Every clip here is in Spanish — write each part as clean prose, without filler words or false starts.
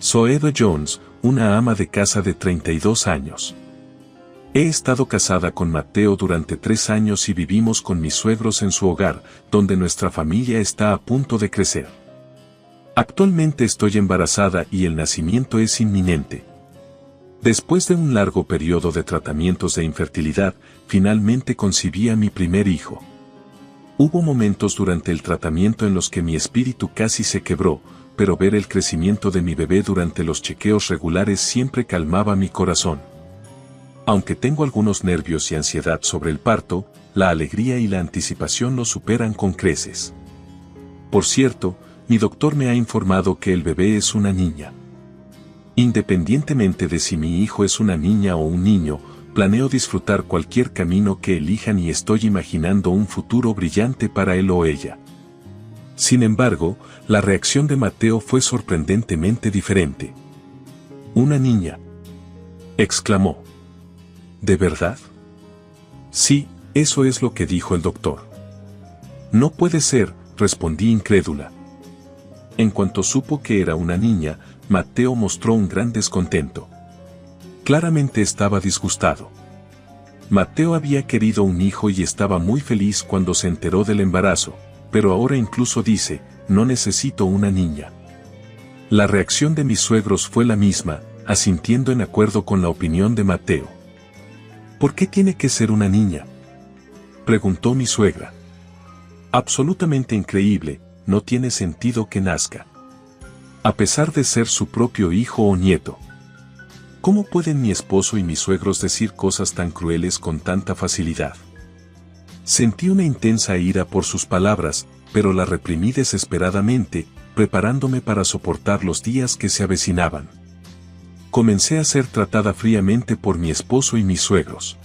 Zoe Jones, una ama de casa de 32 años. He estado casada con Mateo durante 3 años y vivimos con mis suegros en su hogar, donde nuestra familia está a punto de crecer. Actualmente estoy embarazada y el nacimiento es inminente. Después de un largo periodo de tratamientos de infertilidad, finalmente concibí a mi primer hijo. Hubo momentos durante el tratamiento en los que mi espíritu casi se quebró, pero ver el crecimiento de mi bebé durante los chequeos regulares siempre calmaba mi corazón. Aunque tengo algunos nervios y ansiedad sobre el parto, la alegría y la anticipación lo superan con creces. Por cierto, mi doctor me ha informado que el bebé es una niña. Independientemente de si mi hijo es una niña o un niño, planeo disfrutar cualquier camino que elijan y estoy imaginando un futuro brillante para él o ella. Sin embargo, la reacción de Mateo fue sorprendentemente diferente. «¿Una niña?», exclamó. «¿De verdad?». «Sí, eso es lo que dijo el doctor». «No puede ser», respondí incrédula. En cuanto supo que era una niña, Mateo mostró un gran descontento. Claramente estaba disgustado. Mateo había querido un hijo y estaba muy feliz cuando se enteró del embarazo, pero ahora incluso dice, no necesito una niña. La reacción de mis suegros fue la misma, asintiendo en acuerdo con la opinión de Mateo. ¿Por qué tiene que ser una niña?, preguntó mi suegra. Absolutamente increíble, no tiene sentido que nazca. A pesar de ser su propio hijo o nieto. ¿Cómo pueden mi esposo y mis suegros decir cosas tan crueles con tanta facilidad? Sentí una intensa ira por sus palabras, pero la reprimí desesperadamente, preparándome para soportar los días que se avecinaban. Comencé a ser tratada fríamente por mi esposo y mis suegros.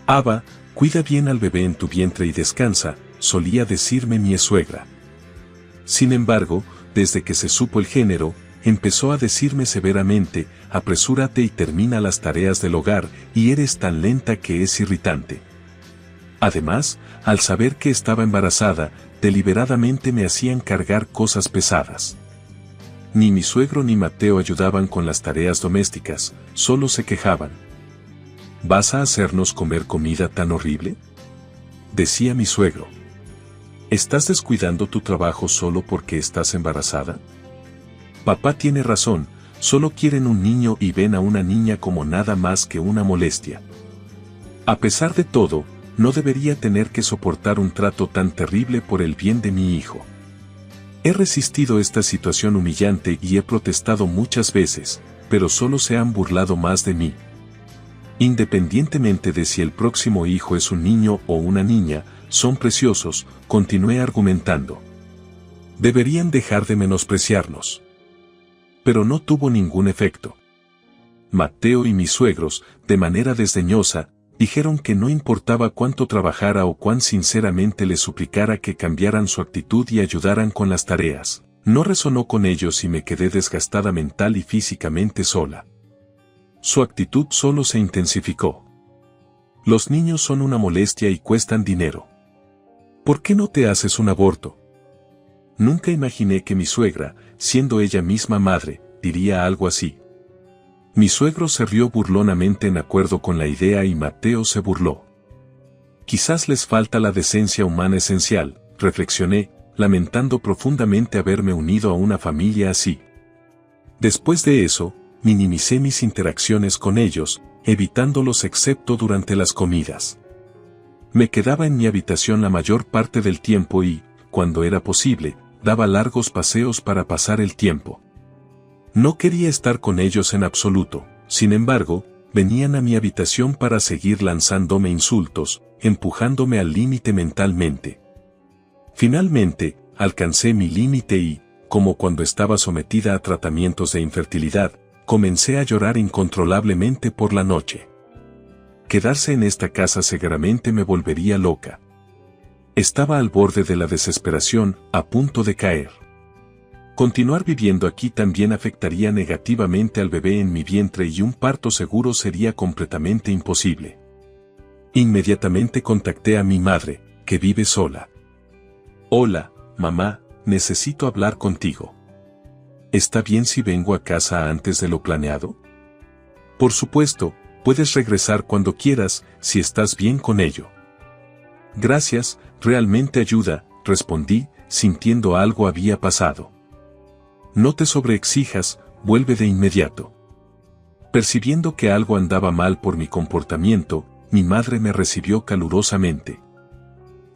«Ava, cuida bien al bebé en tu vientre y descansa», solía decirme mi suegra. Sin embargo, desde que se supo el género, empezó a decirme severamente, apresúrate y termina las tareas del hogar, y eres tan lenta que es irritante. Además, al saber que estaba embarazada, deliberadamente me hacían cargar cosas pesadas. Ni mi suegro ni Mateo ayudaban con las tareas domésticas, solo se quejaban. ¿Vas a hacernos comer comida tan horrible?, decía mi suegro. ¿Estás descuidando tu trabajo solo porque estás embarazada? Papá tiene razón, solo quieren un niño y ven a una niña como nada más que una molestia. A pesar de todo, no debería tener que soportar un trato tan terrible por el bien de mi hijo. He resistido esta situación humillante y he protestado muchas veces, pero solo se han burlado más de mí. Independientemente de si el próximo hijo es un niño o una niña, son preciosos, continué argumentando. Deberían dejar de menospreciarnos. Pero no tuvo ningún efecto. Mateo y mis suegros, de manera desdeñosa, dijeron que no importaba cuánto trabajara o cuán sinceramente les suplicara que cambiaran su actitud y ayudaran con las tareas. No resonó con ellos y me quedé desgastada mental y físicamente sola. Su actitud solo se intensificó. Los niños son una molestia y cuestan dinero. ¿Por qué no te haces un aborto? Nunca imaginé que mi suegra, siendo ella misma madre, diría algo así. Mi suegro se rió burlonamente en acuerdo con la idea y Mateo se burló. Quizás les falta la decencia humana esencial, reflexioné, lamentando profundamente haberme unido a una familia así. Después de eso, minimicé mis interacciones con ellos, evitándolos excepto durante las comidas. Me quedaba en mi habitación la mayor parte del tiempo y, cuando era posible, daba largos paseos para pasar el tiempo. No quería estar con ellos en absoluto, sin embargo, venían a mi habitación para seguir lanzándome insultos, empujándome al límite mentalmente. Finalmente, alcancé mi límite y, como cuando estaba sometida a tratamientos de infertilidad, comencé a llorar incontrolablemente por la noche. Quedarse en esta casa seguramente me volvería loca. Estaba al borde de la desesperación, a punto de caer. Continuar viviendo aquí también afectaría negativamente al bebé en mi vientre y un parto seguro sería completamente imposible. Inmediatamente contacté a mi madre, que vive sola. «Hola, mamá, necesito hablar contigo». ¿está bien si vengo a casa antes de lo planeado? Por supuesto, puedes regresar cuando quieras, si estás bien con ello. Gracias, realmente ayuda, respondí, sintiendo algo había pasado. No te sobreexijas, vuelve de inmediato. Percibiendo que algo andaba mal por mi comportamiento, mi madre me recibió calurosamente.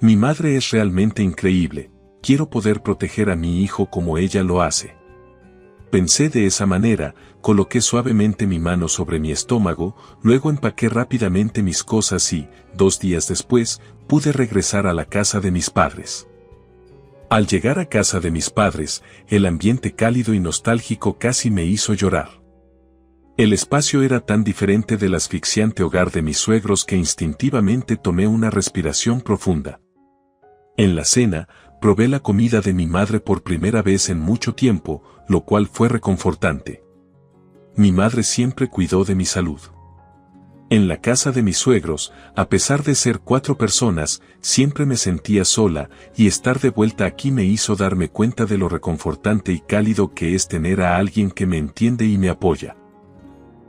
Mi madre es realmente increíble, quiero poder proteger a mi hijo como ella lo hace. Pensé de esa manera, coloqué suavemente mi mano sobre mi estómago, luego empaqué rápidamente mis cosas y, 2 días después, pude regresar a la casa de mis padres. Al llegar a casa de mis padres, el ambiente cálido y nostálgico casi me hizo llorar. El espacio era tan diferente del asfixiante hogar de mis suegros que instintivamente tomé una respiración profunda. En la cena, probé la comida de mi madre por primera vez en mucho tiempo, lo cual fue reconfortante. Mi madre siempre cuidó de mi salud. En la casa de mis suegros, a pesar de ser 4 personas, siempre me sentía sola, y estar de vuelta aquí me hizo darme cuenta de lo reconfortante y cálido que es tener a alguien que me entiende y me apoya.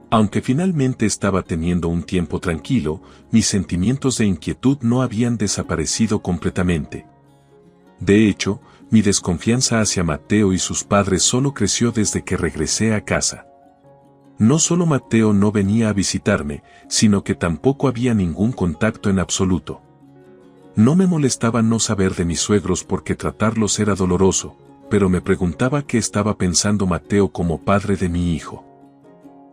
Aunque finalmente estaba teniendo un tiempo tranquilo, mis sentimientos de inquietud no habían desaparecido completamente. De hecho, mi desconfianza hacia Mateo y sus padres solo creció desde que regresé a casa. No solo Mateo no venía a visitarme, sino que tampoco había ningún contacto en absoluto. No me molestaba no saber de mis suegros porque tratarlos era doloroso, pero me preguntaba qué estaba pensando Mateo como padre de mi hijo.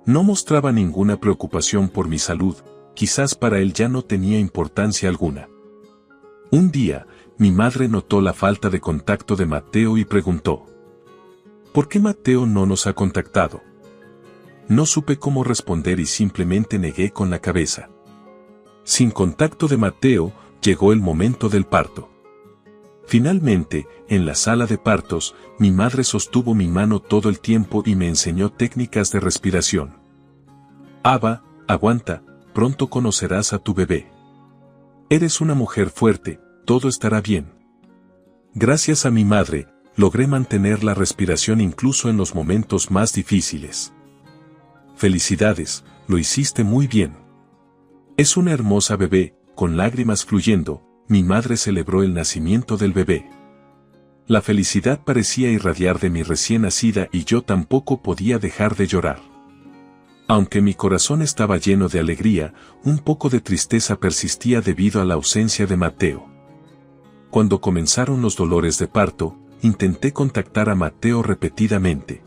No mostraba ninguna preocupación por mi salud, quizás para él ya no tenía importancia alguna. Un día, mi madre notó la falta de contacto de Mateo y preguntó: ¿por qué Mateo no nos ha contactado? No supe cómo responder y simplemente negué con la cabeza. Sin contacto de Mateo, llegó el momento del parto. Finalmente, en la sala de partos, mi madre sostuvo mi mano todo el tiempo y me enseñó técnicas de respiración. Ava, aguanta, pronto conocerás a tu bebé. Eres una mujer fuerte, todo estará bien. Gracias a mi madre, logré mantener la respiración incluso en los momentos más difíciles. Felicidades, lo hiciste muy bien. Es una hermosa bebé, con lágrimas fluyendo, mi madre celebró el nacimiento del bebé. La felicidad parecía irradiar de mi recién nacida y yo tampoco podía dejar de llorar. Aunque mi corazón estaba lleno de alegría, un poco de tristeza persistía debido a la ausencia de Mateo. Cuando comenzaron los dolores de parto, intenté contactar a Mateo repetidamente.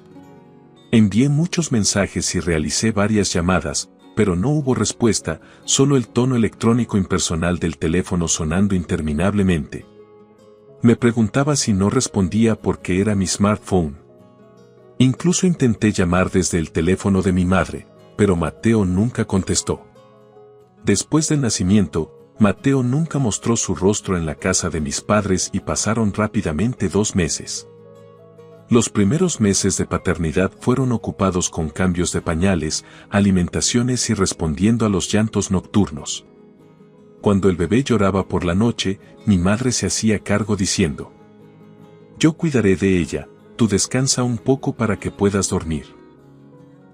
Envié muchos mensajes y realicé varias llamadas, pero no hubo respuesta, solo el tono electrónico impersonal del teléfono sonando interminablemente. Me preguntaba si no respondía porque era mi smartphone. Incluso intenté llamar desde el teléfono de mi madre, pero Mateo nunca contestó. Después del nacimiento, Mateo nunca mostró su rostro en la casa de mis padres y pasaron rápidamente 2 meses. Los primeros meses de paternidad fueron ocupados con cambios de pañales, alimentaciones y respondiendo a los llantos nocturnos. Cuando el bebé lloraba por la noche, mi madre se hacía cargo diciendo: yo cuidaré de ella, tú descansa un poco para que puedas dormir.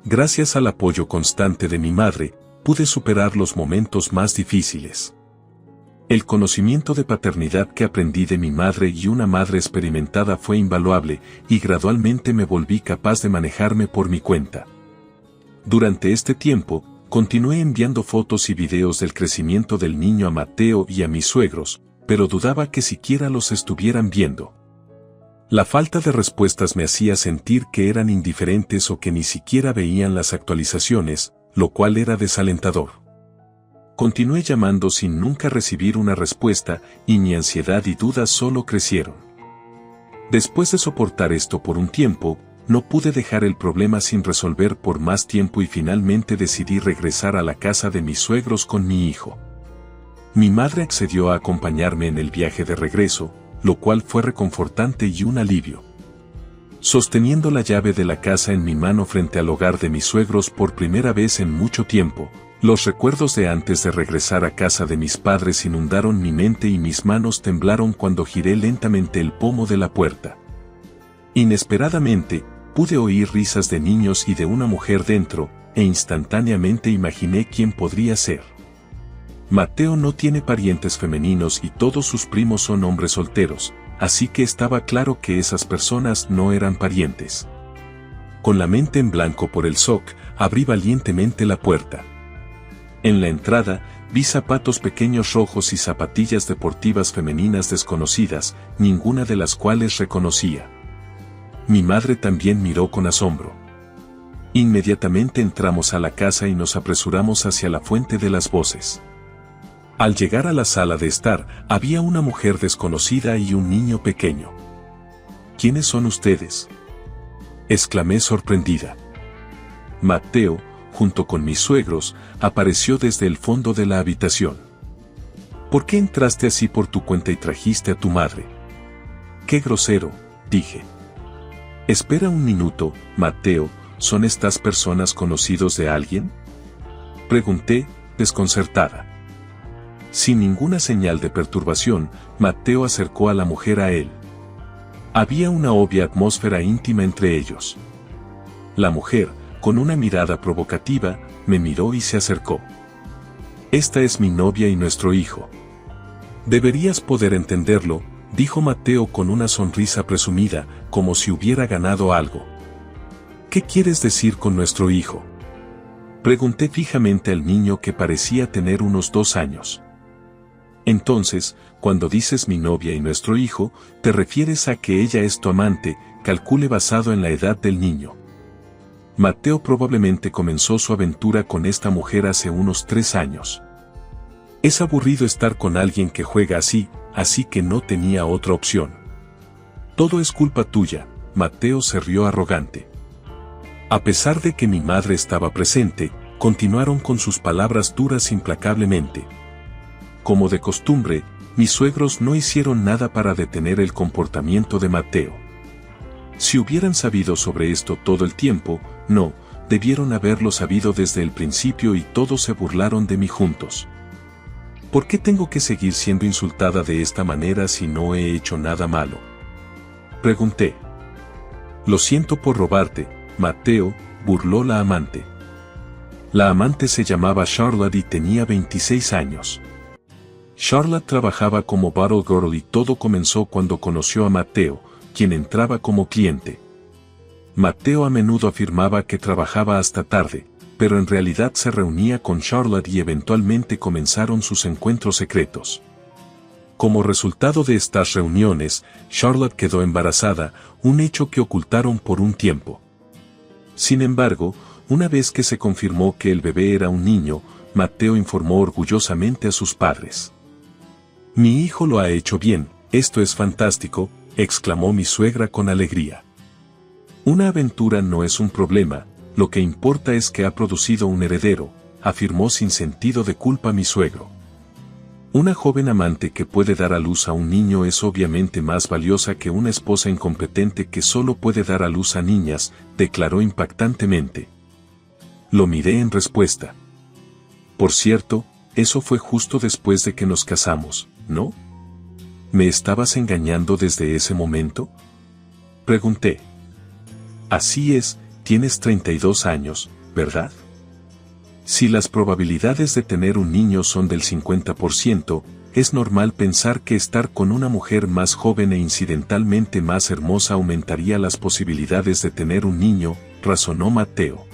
Gracias al apoyo constante de mi madre, pude superar los momentos más difíciles. El conocimiento de paternidad que aprendí de mi madre y una madre experimentada fue invaluable, y gradualmente me volví capaz de manejarme por mi cuenta. Durante este tiempo, continué enviando fotos y videos del crecimiento del niño a Mateo y a mis suegros, pero dudaba que siquiera los estuvieran viendo. La falta de respuestas me hacía sentir que eran indiferentes o que ni siquiera veían las actualizaciones, lo cual era desalentador. Continué llamando sin nunca recibir una respuesta, y mi ansiedad y dudas solo crecieron. Después de soportar esto por un tiempo, no pude dejar el problema sin resolver por más tiempo y finalmente decidí regresar a la casa de mis suegros con mi hijo. Mi madre accedió a acompañarme en el viaje de regreso, lo cual fue reconfortante y un alivio. Sosteniendo la llave de la casa en mi mano frente al hogar de mis suegros por primera vez en mucho tiempo, los recuerdos de antes de regresar a casa de mis padres inundaron mi mente y mis manos temblaron cuando giré lentamente el pomo de la puerta. Inesperadamente, Pude oír risas de niños y de una mujer dentro, e instantáneamente imaginé quién podría ser. Mateo no tiene parientes femeninos y todos sus primos son hombres solteros, así que estaba claro que esas personas no eran parientes. Con la mente en blanco por el shock, abrí valientemente la puerta. En la entrada, vi zapatos pequeños rojos y zapatillas deportivas femeninas desconocidas, ninguna de las cuales reconocía. Mi madre también miró con asombro. Inmediatamente entramos a la casa y nos apresuramos hacia la fuente de las voces. Al llegar a la sala de estar, había una mujer desconocida y un niño pequeño. ¿Quiénes son ustedes?, exclamé sorprendida. Mateo, junto con mis suegros, apareció desde el fondo de la habitación. ¿Por qué entraste así por tu cuenta y trajiste a tu madre? ¡Qué grosero!, dije. Espera un minuto, Mateo, ¿son estas personas conocidos de alguien?, pregunté, desconcertada. Sin ninguna señal de perturbación, Mateo acercó a la mujer a él. Había una obvia atmósfera íntima entre ellos. La mujer, con una mirada provocativa, me miró y se acercó. Esta es mi novia y nuestro hijo. Deberías poder entenderlo, dijo Mateo con una sonrisa presumida, como si hubiera ganado algo. ¿Qué quieres decir con nuestro hijo?, pregunté fijamente al niño que parecía tener unos 2 años. Entonces, cuando dices mi novia y nuestro hijo, te refieres a que ella es tu amante, calcule basado en la edad del niño. Mateo probablemente comenzó su aventura con esta mujer hace unos 3 años. Es aburrido estar con alguien que juega así que no tenía otra opción. Todo es culpa tuya, Mateo se rió arrogante. A pesar de que mi madre estaba presente, continuaron con sus palabras duras implacablemente. Como de costumbre, mis suegros no hicieron nada para detener el comportamiento de Mateo. Si hubieran sabido sobre esto todo el tiempo, no, debieron haberlo sabido desde el principio y todos se burlaron de mí juntos. ¿Por qué tengo que seguir siendo insultada de esta manera si no he hecho nada malo?, pregunté. Lo siento por robarte, Mateo, burló la amante. La amante se llamaba Charlotte y tenía 26 años. Charlotte trabajaba como bottle girl y todo comenzó cuando conoció a Mateo, quien entraba como cliente. Mateo a menudo afirmaba que trabajaba hasta tarde, pero en realidad se reunía con Charlotte y eventualmente comenzaron sus encuentros secretos. Como resultado de estas reuniones, Charlotte quedó embarazada, un hecho que ocultaron por un tiempo. Sin embargo, una vez que se confirmó que el bebé era un niño, Mateo informó orgullosamente a sus padres. Mi hijo lo ha hecho bien, esto es fantástico, exclamó mi suegra con alegría. Una aventura no es un problema, lo que importa es que ha producido un heredero, afirmó sin sentido de culpa mi suegro. Una joven amante que puede dar a luz a un niño es obviamente más valiosa que una esposa incompetente que solo puede dar a luz a niñas, declaró impactantemente. Lo miré en respuesta. Por cierto, eso fue justo después de que nos casamos, ¿no? ¿Me estabas engañando desde ese momento?, pregunté. Así es, tienes 32 años, ¿verdad? Si las probabilidades de tener un niño son del 50%, es normal pensar que estar con una mujer más joven e incidentalmente más hermosa aumentaría las posibilidades de tener un niño, razonó Mateo.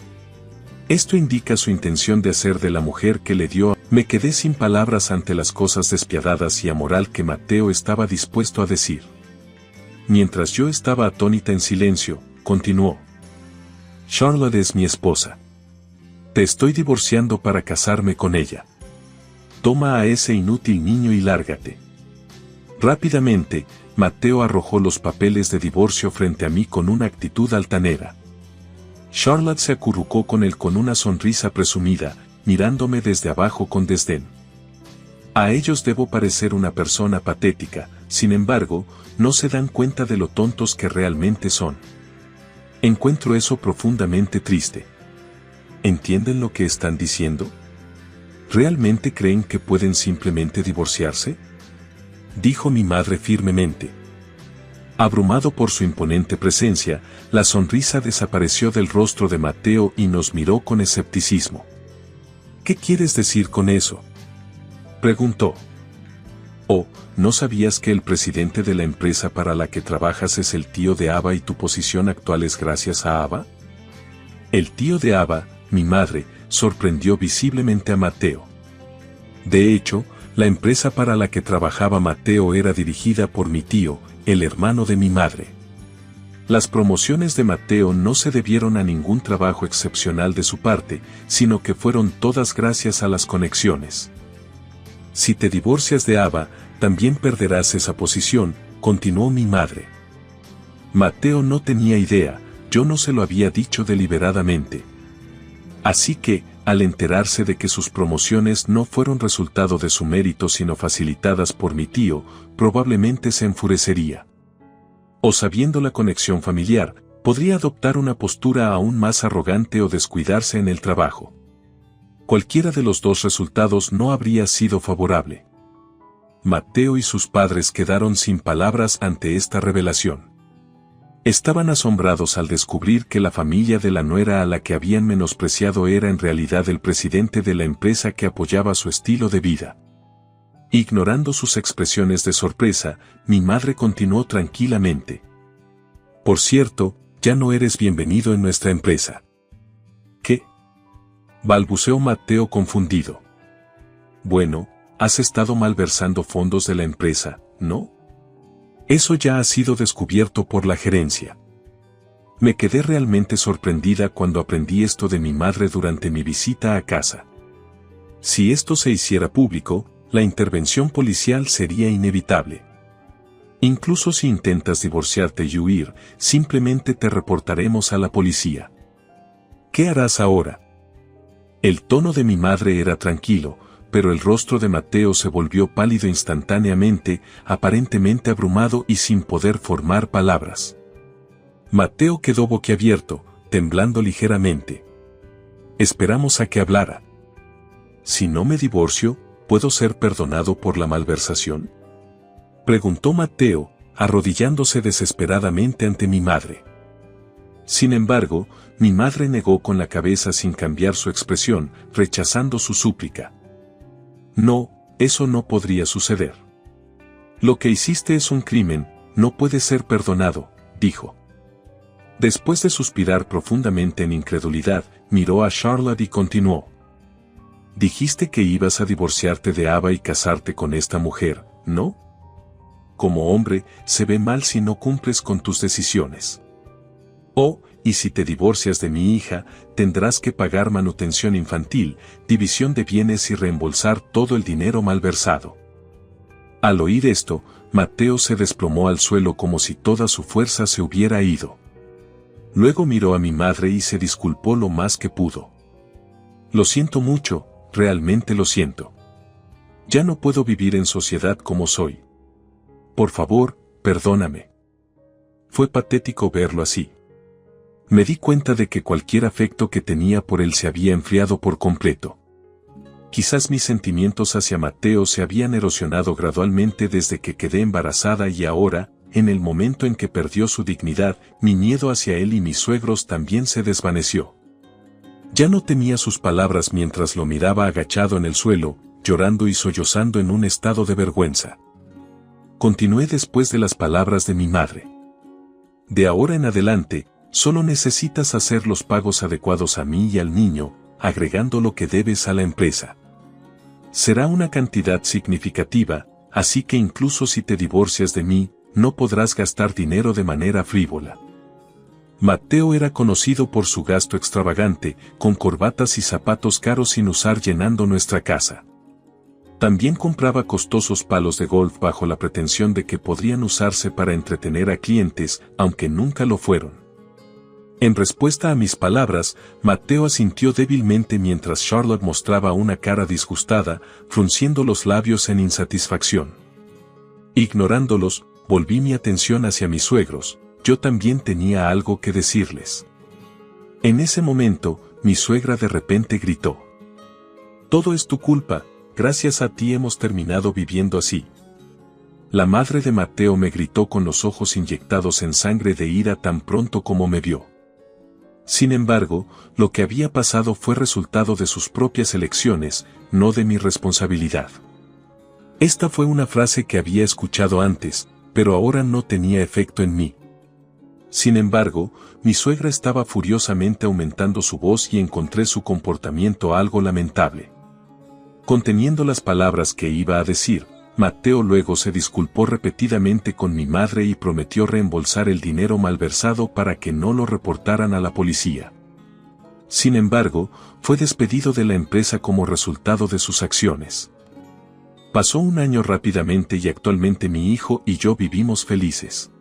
Esto indica su intención de hacer de la mujer que le dio. Me quedé sin palabras ante las cosas despiadadas y amoral que Mateo estaba dispuesto a decir. Mientras yo estaba atónita en silencio, continuó. Charlotte es mi esposa. Te estoy divorciando para casarme con ella. Toma a ese inútil niño y lárgate. Rápidamente, Mateo arrojó los papeles de divorcio frente a mí con una actitud altanera. Charlotte se acurrucó con él con una sonrisa presumida, mirándome desde abajo con desdén. A ellos debo parecer una persona patética, sin embargo, no se dan cuenta de lo tontos que realmente son. Encuentro eso profundamente triste. ¿Entienden lo que están diciendo? ¿Realmente creen que pueden simplemente divorciarse?, dijo mi madre firmemente. Abrumado por su imponente presencia, la sonrisa desapareció del rostro de Mateo y nos miró con escepticismo. ¿Qué quieres decir con eso?, preguntó. Oh, ¿no sabías que el presidente de la empresa para la que trabajas es el tío de Ava y tu posición actual es gracias a Ava? El tío de Ava, mi madre, sorprendió visiblemente a Mateo. De hecho, la empresa para la que trabajaba Mateo era dirigida por mi tío, el hermano de mi madre. Las promociones de Mateo no se debieron a ningún trabajo excepcional de su parte, sino que fueron todas gracias a las conexiones. Si te divorcias de Ava, también perderás esa posición, continuó mi madre. Mateo no tenía idea, yo no se lo había dicho deliberadamente. Así que, al enterarse de que sus promociones no fueron resultado de su mérito sino facilitadas por mi tío, probablemente se enfurecería. O sabiendo la conexión familiar, podría adoptar una postura aún más arrogante o descuidarse en el trabajo. Cualquiera de los dos resultados no habría sido favorable. Mateo y sus padres quedaron sin palabras ante esta revelación. Estaban asombrados al descubrir que la familia de la nuera a la que habían menospreciado era en realidad el presidente de la empresa que apoyaba su estilo de vida. Ignorando sus expresiones de sorpresa, mi madre continuó tranquilamente. Por cierto, ya no eres bienvenido en nuestra empresa. ¿Qué?, balbuceó Mateo confundido. Bueno, has estado malversando fondos de la empresa, ¿no? Eso ya ha sido descubierto por la gerencia. Me quedé realmente sorprendida cuando aprendí esto de mi madre durante mi visita a casa. Si esto se hiciera público, la intervención policial sería inevitable. Incluso si intentas divorciarte y huir, simplemente te reportaremos a la policía. ¿Qué harás ahora? El tono de mi madre era tranquilo, pero el rostro de Mateo se volvió pálido instantáneamente, aparentemente abrumado y sin poder formar palabras. Mateo quedó boquiabierto, temblando ligeramente. Esperamos a que hablara. Si no me divorcio, ¿puedo ser perdonado por la malversación?, preguntó Mateo, arrodillándose desesperadamente ante mi madre. Sin embargo, mi madre negó con la cabeza sin cambiar su expresión, rechazando su súplica. No, eso no podría suceder. Lo que hiciste es un crimen, no puede ser perdonado, dijo. Después de suspirar profundamente en incredulidad, miró a Charlotte y continuó. Dijiste que ibas a divorciarte de Ava y casarte con esta mujer, ¿no? Como hombre, se ve mal si no cumples con tus decisiones. Oh, y si te divorcias de mi hija, tendrás que pagar manutención infantil, división de bienes y reembolsar todo el dinero malversado. Al oír esto, Mateo se desplomó al suelo como si toda su fuerza se hubiera ido. Luego miró a mi madre y se disculpó lo más que pudo. Lo siento mucho, realmente lo siento. Ya no puedo vivir en sociedad como soy. Por favor, perdóname. Fue patético verlo así. Me di cuenta de que cualquier afecto que tenía por él se había enfriado por completo. Quizás mis sentimientos hacia Mateo se habían erosionado gradualmente desde que quedé embarazada y ahora, en el momento en que perdió su dignidad, mi miedo hacia él y mis suegros también se desvaneció. Ya no temía sus palabras mientras lo miraba agachado en el suelo, llorando y sollozando en un estado de vergüenza. Continué después de las palabras de mi madre. De ahora en adelante, solo necesitas hacer los pagos adecuados a mí y al niño, agregando lo que debes a la empresa. Será una cantidad significativa, así que incluso si te divorcias de mí, no podrás gastar dinero de manera frívola. Mateo era conocido por su gasto extravagante, con corbatas y zapatos caros sin usar llenando nuestra casa. También compraba costosos palos de golf bajo la pretensión de que podrían usarse para entretener a clientes, aunque nunca lo fueron. En respuesta a mis palabras, Mateo asintió débilmente mientras Charlotte mostraba una cara disgustada, frunciendo los labios en insatisfacción. Ignorándolos, volví mi atención hacia mis suegros. Yo también tenía algo que decirles. En ese momento, mi suegra de repente gritó. Todo es tu culpa, gracias a ti hemos terminado viviendo así. La madre de Mateo me gritó con los ojos inyectados en sangre de ira tan pronto como me vio. Sin embargo, lo que había pasado fue resultado de sus propias elecciones, no de mi responsabilidad. Esta fue una frase que había escuchado antes, pero ahora no tenía efecto en mí. Sin embargo, mi suegra estaba furiosamente aumentando su voz y encontré su comportamiento algo lamentable. Conteniendo las palabras que iba a decir, Mateo luego se disculpó repetidamente con mi madre y prometió reembolsar el dinero malversado para que no lo reportaran a la policía. Sin embargo, fue despedido de la empresa como resultado de sus acciones. Pasó un año rápidamente y actualmente mi hijo y yo vivimos felices.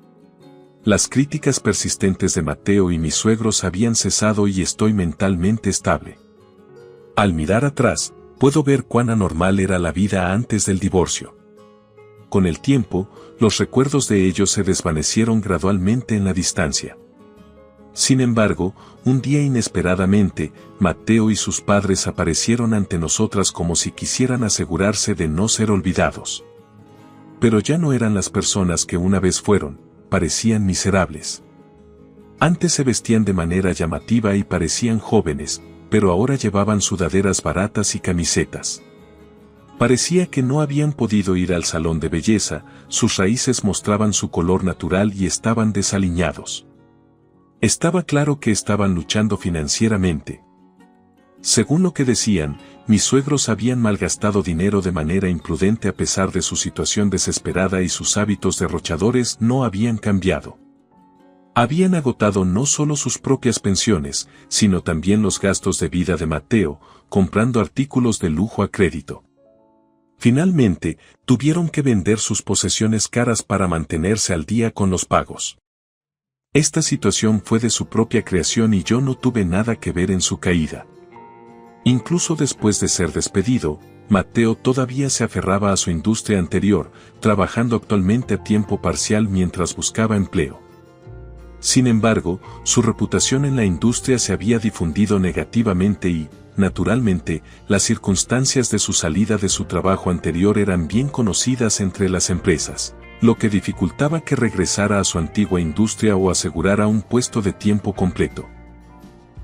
Las críticas persistentes de Mateo y mis suegros habían cesado y estoy mentalmente estable. Al mirar atrás, puedo ver cuán anormal era la vida antes del divorcio. Con el tiempo, los recuerdos de ellos se desvanecieron gradualmente en la distancia. Sin embargo, un día inesperadamente, Mateo y sus padres aparecieron ante nosotras como si quisieran asegurarse de no ser olvidados. Pero ya no eran las personas que una vez fueron, parecían miserables. Antes se vestían de manera llamativa y parecían jóvenes, pero ahora llevaban sudaderas baratas y camisetas. Parecía que no habían podido ir al salón de belleza, sus raíces mostraban su color natural y estaban desaliñados. Estaba claro que estaban luchando financieramente. Según lo que decían, mis suegros habían malgastado dinero de manera imprudente a pesar de su situación desesperada y sus hábitos derrochadores no habían cambiado. Habían agotado no solo sus propias pensiones, sino también los gastos de vida de Mateo, comprando artículos de lujo a crédito. Finalmente, tuvieron que vender sus posesiones caras para mantenerse al día con los pagos. Esta situación fue de su propia creación y yo no tuve nada que ver en su caída. Incluso después de ser despedido, Mateo todavía se aferraba a su industria anterior, trabajando actualmente a tiempo parcial mientras buscaba empleo. Sin embargo, su reputación en la industria se había difundido negativamente y, naturalmente, las circunstancias de su salida de su trabajo anterior eran bien conocidas entre las empresas, lo que dificultaba que regresara a su antigua industria o asegurara un puesto de tiempo completo.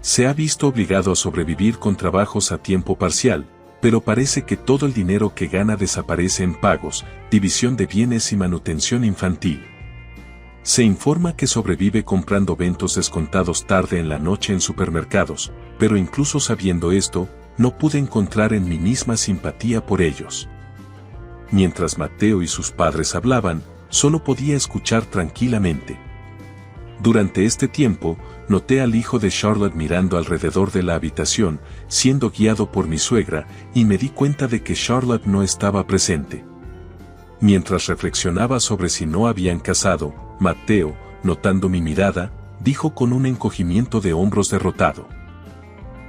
Se ha visto obligado a sobrevivir con trabajos a tiempo parcial, pero parece que todo el dinero que gana desaparece en pagos, división de bienes y manutención infantil. Se informa que sobrevive comprando ventos descontados tarde en la noche en supermercados, pero incluso sabiendo esto, no pude encontrar en mí misma simpatía por ellos. Mientras Mateo y sus padres hablaban, solo podía escuchar tranquilamente. Durante este tiempo, noté al hijo de Charlotte mirando alrededor de la habitación, siendo guiado por mi suegra, y me di cuenta de que Charlotte no estaba presente. Mientras reflexionaba sobre si no habían casado, Mateo, notando mi mirada, dijo con un encogimiento de hombros derrotado: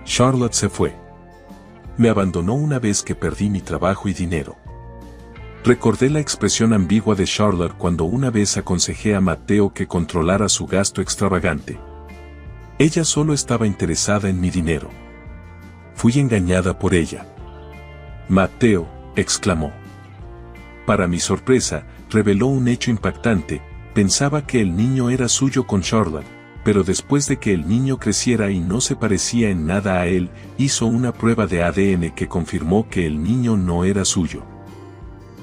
Charlotte se fue. Me abandonó una vez que perdí mi trabajo y dinero. Recordé la expresión ambigua de Charlotte cuando una vez aconsejé a Mateo que controlara su gasto extravagante. Ella solo estaba interesada en mi dinero. Fui engañada por ella. Mateo, exclamó. Para mi sorpresa, reveló un hecho impactante. Pensaba que el niño era suyo con Charlotte, pero después de que el niño creciera y no se parecía en nada a él, hizo una prueba de ADN que confirmó que el niño no era suyo.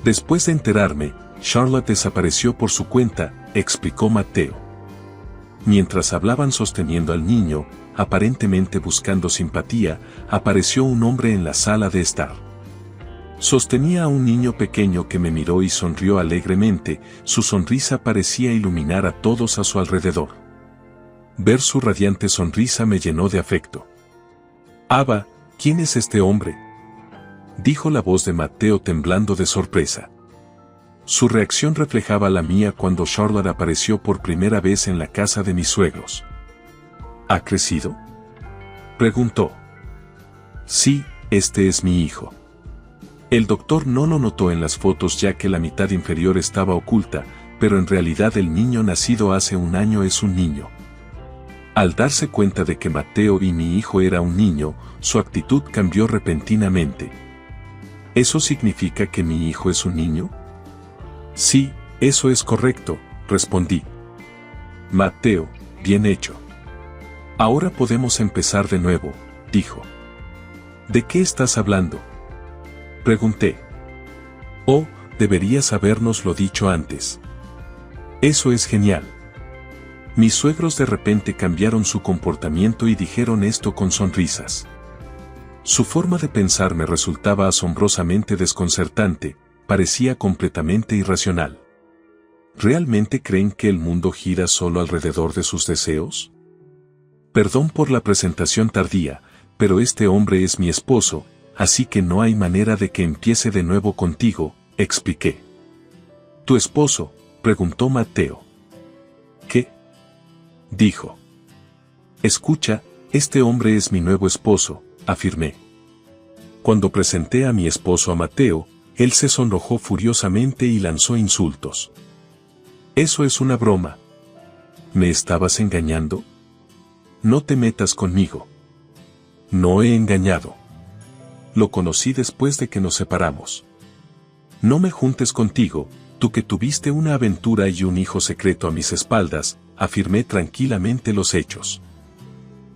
Después de enterarme, Charlotte desapareció por su cuenta, explicó Mateo. Mientras hablaban sosteniendo al niño, aparentemente buscando simpatía, apareció un hombre en la sala de estar. Sostenía a un niño pequeño que me miró y sonrió alegremente, su sonrisa parecía iluminar a todos a su alrededor. Ver su radiante sonrisa me llenó de afecto. «Abba, ¿quién es este hombre?», dijo la voz de Mateo temblando de sorpresa. Su reacción reflejaba la mía cuando Charlotte apareció por primera vez en la casa de mis suegros. ¿Ha crecido?, preguntó. «Sí, este es mi hijo». El doctor no lo notó en las fotos ya que la mitad inferior estaba oculta, pero en realidad el niño nacido hace un año es un niño. Al darse cuenta de que Mateo y mi hijo era un niño, su actitud cambió repentinamente. ¿Eso significa que mi hijo es un niño? Sí, Eso es correcto, respondí. Mateo, bien hecho. Ahora podemos empezar de nuevo, dijo. ¿De qué estás hablando?, pregunté. Oh, deberías habérnoslo dicho antes. Eso es genial. Mis suegros de repente cambiaron su comportamiento y dijeron esto con sonrisas. Su forma de pensar me resultaba asombrosamente desconcertante, parecía completamente irracional. ¿Realmente creen que el mundo gira solo alrededor de sus deseos? Perdón por la presentación tardía, pero este hombre es mi esposo, así que no hay manera de que empiece de nuevo contigo, expliqué. ¿Tu esposo?, preguntó Mateo. ¿Qué?, dijo. Escucha, este hombre es mi nuevo esposo, afirmé. Cuando presenté a mi esposo a Mateo, él se sonrojó furiosamente y lanzó insultos. Eso es una broma. ¿Me estabas engañando? No te metas conmigo. No he engañado. Lo conocí después de que nos separamos. No me juntes contigo, tú que tuviste una aventura y un hijo secreto a mis espaldas, afirmé tranquilamente los hechos.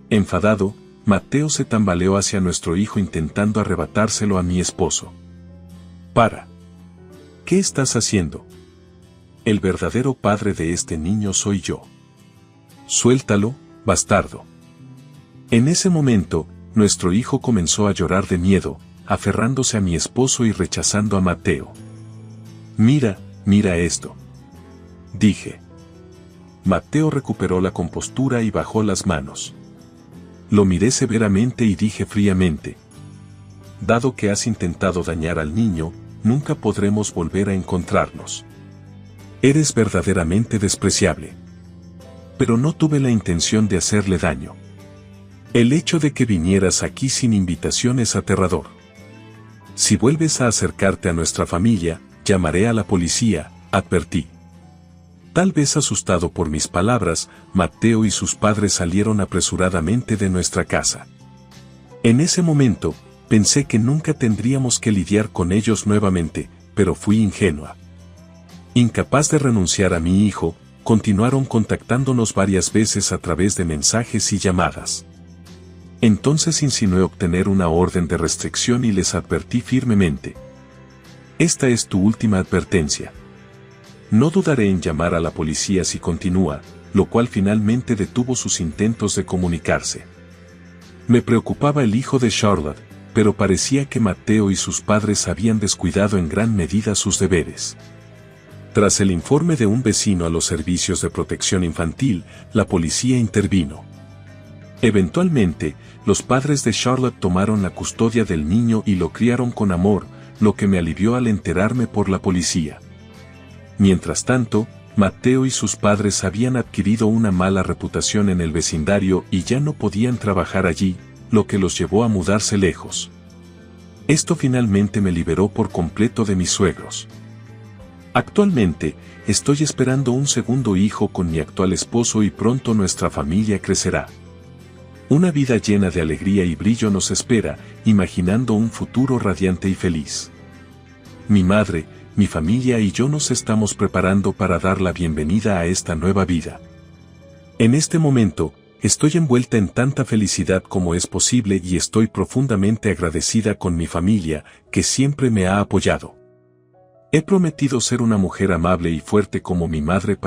Enfadado, Mateo se tambaleó hacia nuestro hijo intentando arrebatárselo a mi esposo. Para. ¿Qué estás haciendo? El verdadero padre de este niño soy yo. Suéltalo, bastardo. En ese momento, nuestro hijo comenzó a llorar de miedo, aferrándose a mi esposo y rechazando a Mateo. Mira, mira esto, dije. Mateo recuperó la compostura y bajó las manos. Lo miré severamente y dije fríamente: dado que has intentado dañar al niño, nunca podremos volver a encontrarnos. Eres verdaderamente despreciable. Pero no tuve la intención de hacerle daño. El hecho de que vinieras aquí sin invitación es aterrador. Si vuelves a acercarte a nuestra familia, llamaré a la policía, advertí. Tal vez asustado por mis palabras, Mateo y sus padres salieron apresuradamente de nuestra casa. En ese momento, pensé que nunca tendríamos que lidiar con ellos nuevamente, pero fui ingenua. Incapaz de renunciar a mi hijo, continuaron contactándonos varias veces a través de mensajes y llamadas. Entonces insinué obtener una orden de restricción y les advertí firmemente: esta es tu última advertencia. No dudaré en llamar a la policía si continúa, lo cual finalmente detuvo sus intentos de comunicarse. Me preocupaba el hijo de Charlotte, pero parecía que Mateo y sus padres habían descuidado en gran medida sus deberes. Tras el informe de un vecino a los servicios de protección infantil, la policía intervino. Eventualmente, los padres de Charlotte tomaron la custodia del niño y lo criaron con amor, lo que me alivió al enterarme por la policía. Mientras tanto, Mateo y sus padres habían adquirido una mala reputación en el vecindario y ya no podían trabajar allí, lo que los llevó a mudarse lejos. Esto finalmente me liberó por completo de mis suegros. Actualmente, estoy esperando un segundo hijo con mi actual esposo y pronto nuestra familia crecerá. Una vida llena de alegría y brillo nos espera, imaginando un futuro radiante y feliz. Mi madre, mi familia y yo nos estamos preparando para dar la bienvenida a esta nueva vida. En este momento, estoy envuelta en tanta felicidad como es posible y estoy profundamente agradecida con mi familia, que siempre me ha apoyado. He prometido ser una mujer amable y fuerte como mi madre para